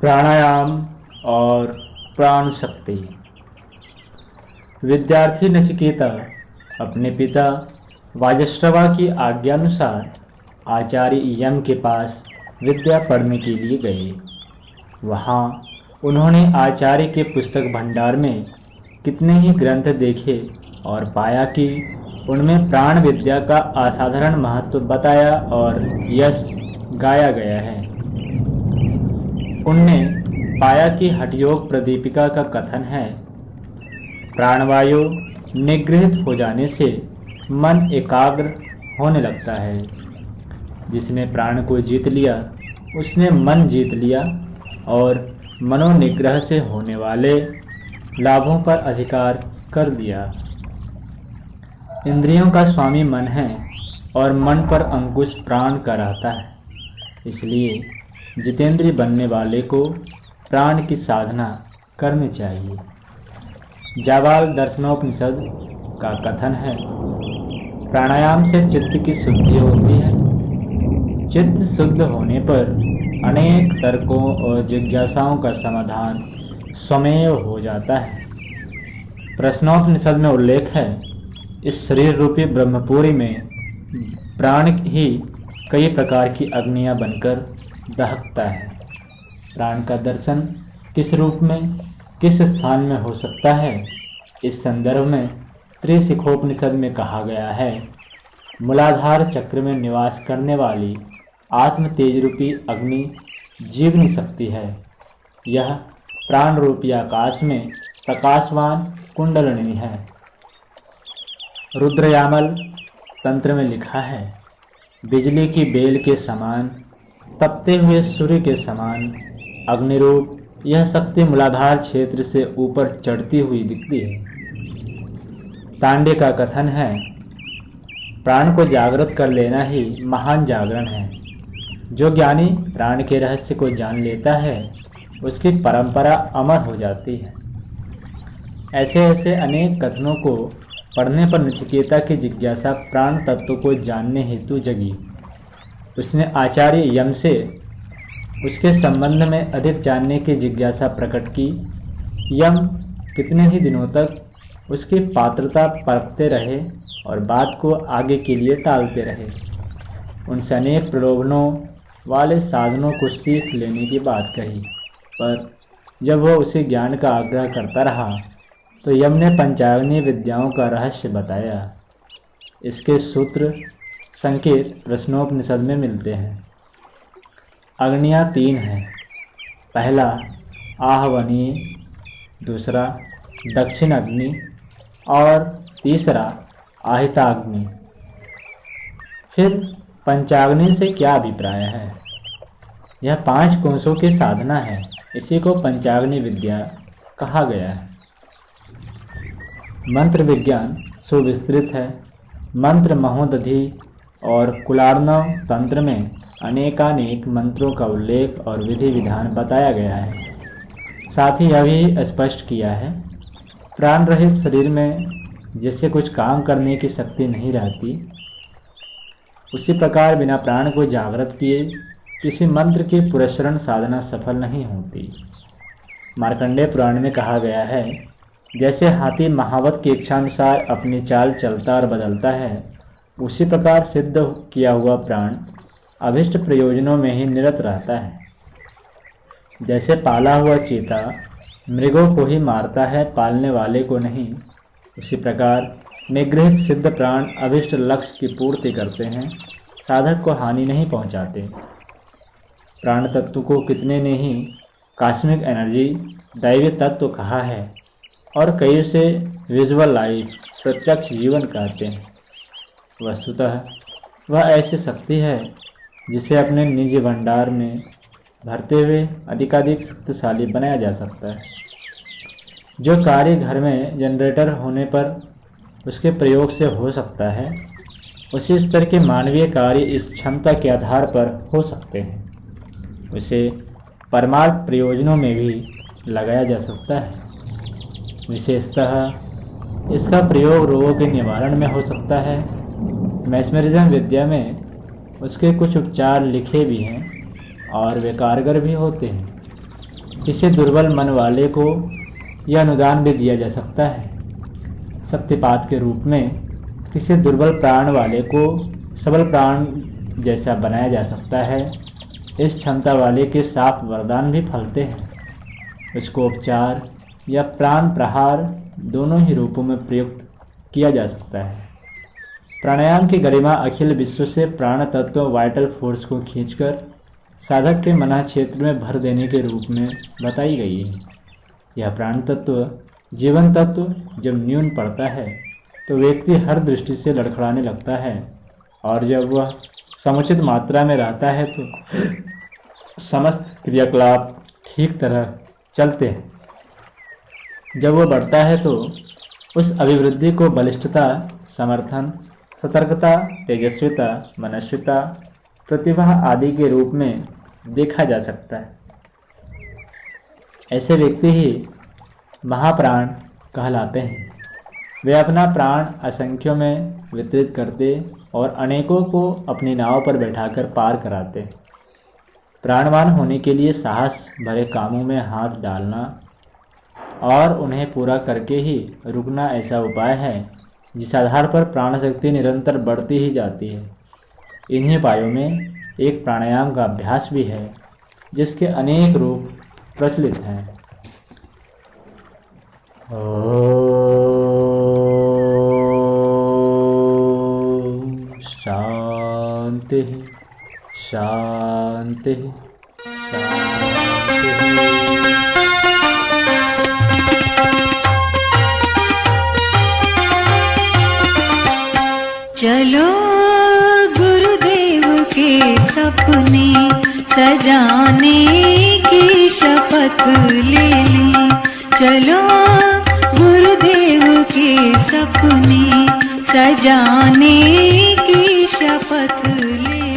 प्राणायाम और प्राण शक्ति। विद्यार्थी नचिकेता अपने पिता वाजश्रवा की आज्ञानुसार आचार्य यम के पास विद्या पढ़ने के लिए गए। वहाँ उन्होंने आचार्य के पुस्तक भंडार में कितने ही ग्रंथ देखे और पाया कि उनमें प्राण विद्या का असाधारण महत्व बताया और यश गाया गया है। उनने पाया कि हठयोग प्रदीपिका का कथन है, प्राणवायु निगृहित हो जाने से मन एकाग्र होने लगता है। जिसने प्राण को जीत लिया उसने मन जीत लिया और मनोनिग्रह से होने वाले लाभों पर अधिकार कर दिया। इंद्रियों का स्वामी मन है और मन पर अंकुश प्राण का रहता है। इसलिए जितेंद्रिय बनने वाले को प्राण की साधना करनी चाहिए। जाबाल दर्शनोपनिषद का कथन है, प्राणायाम से चित्त की शुद्धि होती है। चित्त शुद्ध होने पर अनेक तर्कों और जिज्ञासाओं का समाधान स्वमेव हो जाता है। प्रश्नोपनिषद में उल्लेख है, इस शरीर रूपी ब्रह्मपुरी में प्राण ही कई प्रकार की अग्नियां बनकर दहकता है। प्राण का दर्शन किस रूप में किस स्थान में हो सकता है, इस संदर्भ में त्रिशिखोपनिषद में कहा गया है, मूलाधार चक्र में निवास करने वाली आत्म तेज रूपी अग्नि जीवनी शक्ति है। यह प्राण रूपी आकाश में प्रकाशवान कुंडलिनी है। रुद्रयामल तंत्र में लिखा है, बिजली की बेल के समान, तपते हुए सूर्य के समान अग्निरूप यह शक्ति मूलाधार क्षेत्र से ऊपर चढ़ती हुई दिखती है। तांडे का कथन है, प्राण को जागृत कर लेना ही महान जागरण है। जो ज्ञानी प्राण के रहस्य को जान लेता है उसकी परंपरा अमर हो जाती है। ऐसे ऐसे अनेक कथनों को पढ़ने पर नचिकेता की जिज्ञासा प्राण तत्व को जानने हेतु जगी। उसने आचार्य यम से उसके संबंध में अधिक जानने की जिज्ञासा प्रकट की। यम कितने ही दिनों तक उसकी पात्रता परखते रहे और बात को आगे के लिए टालते रहे। उनसे अनेक प्रलोभनों वाले साधनों को सीख लेने की बात कही, पर जब वह उसे ज्ञान का आग्रह करता रहा तो यम ने पंचाग्नि विद्याओं का रहस्य बताया। इसके सूत्र संकेत प्रश्नोपनिषद में मिलते हैं। अग्नियाँ तीन हैं, पहला आहवनीय, दूसरा दक्षिण अग्नि और तीसरा आहिताग्नि। फिर पंचाग्नि से क्या अभिप्राय है? यह 5 कोशों की साधना है, इसी को पंचाग्नि विद्या कहा गया है। मंत्र विज्ञान सुविस्तृत है। मंत्र महोदधि और कुलार्णव तंत्र में अनेकानेक मंत्रों का उल्लेख और विधि विधान बताया गया है। साथ ही यह भी स्पष्ट किया है, प्राण रहित शरीर में जिससे कुछ काम करने की शक्ति नहीं रहती, उसी प्रकार बिना प्राण को जागृत किए किसी मंत्र की पुरस्सरण साधना सफल नहीं होती। मार्कंडेय पुराण में कहा गया है, जैसे हाथी महावत की इच्छानुसार अपनी चाल चलता और बदलता है, उसी प्रकार सिद्ध किया हुआ प्राण अभिष्ट प्रयोजनों में ही निरत रहता है। जैसे पाला हुआ चीता मृगों को ही मारता है, पालने वाले को नहीं, उसी प्रकार निगृहित सिद्ध प्राण अभिष्ट लक्ष्य की पूर्ति करते हैं, साधक को हानि नहीं पहुंचाते। प्राण तत्व को कितने ने ही कॉस्मिक एनर्जी, दैवीय तत्व कहा है और कई उसे विजुअल लाइफ, प्रत्यक्ष जीवन कहते हैं। वस्तुतः वह ऐसी शक्ति है जिसे अपने निजी भंडार में भरते हुए अधिकाधिक शक्तिशाली बनाया जा सकता है। जो कार्य घर में जनरेटर होने पर उसके प्रयोग से हो सकता है, उसी स्तर के मानवीय कार्य इस क्षमता के आधार पर हो सकते हैं। उसे परमार्थ प्रयोजनों में भी लगाया जा सकता है। विशेषतः इसका प्रयोग रोगों के निवारण में हो सकता है। मैस्मरिज्म विद्या में उसके कुछ उपचार लिखे भी हैं और वे कारगर भी होते हैं। किसी दुर्बल मन वाले को यह अनुदान भी दिया जा सकता है। शक्तिपात के रूप में किसी दुर्बल प्राण वाले को सबल प्राण जैसा बनाया जा सकता है। इस क्षमता वाले के साफ वरदान भी फलते हैं। इसको उपचार या प्राण प्रहार दोनों ही रूपों में प्रयुक्त किया जा सकता है। प्राणायाम की गरिमा अखिल विश्व से प्राण तत्व वाइटल फोर्स को खींचकर साधक के मना क्षेत्र में भर देने के रूप में बताई गई है। यह प्राण तत्व जीवन तत्व जब न्यून पड़ता है तो व्यक्ति हर दृष्टि से लड़खड़ाने लगता है, और जब वह समुचित मात्रा में रहता है तो समस्त क्रियाकलाप ठीक तरह चलते हैं। जब वह बढ़ता है तो उस अभिवृद्धि को बलिष्ठता, समर्थन, सतर्कता, तेजस्विता, मनस्विता, प्रतिभा आदि के रूप में देखा जा सकता है। ऐसे व्यक्ति ही महाप्राण कहलाते हैं। वे अपना प्राण असंख्यों में वितरित करते और अनेकों को अपनी नाव पर बैठाकर पार कराते। प्राणवान होने के लिए साहस भरे कामों में हाथ डालना और उन्हें पूरा करके ही रुकना ऐसा उपाय है जिस आधार पर प्राण शक्ति निरंतर बढ़ती ही जाती है। इन्हीं उपायों में एक प्राणायाम का अभ्यास भी है जिसके अनेक रूप प्रचलित हैं। शांति शांति शांति। चलो गुरुदेव के सपने सजाने की शपथ ले लें। चलो गुरुदेव के सपने सजाने की शपथ ले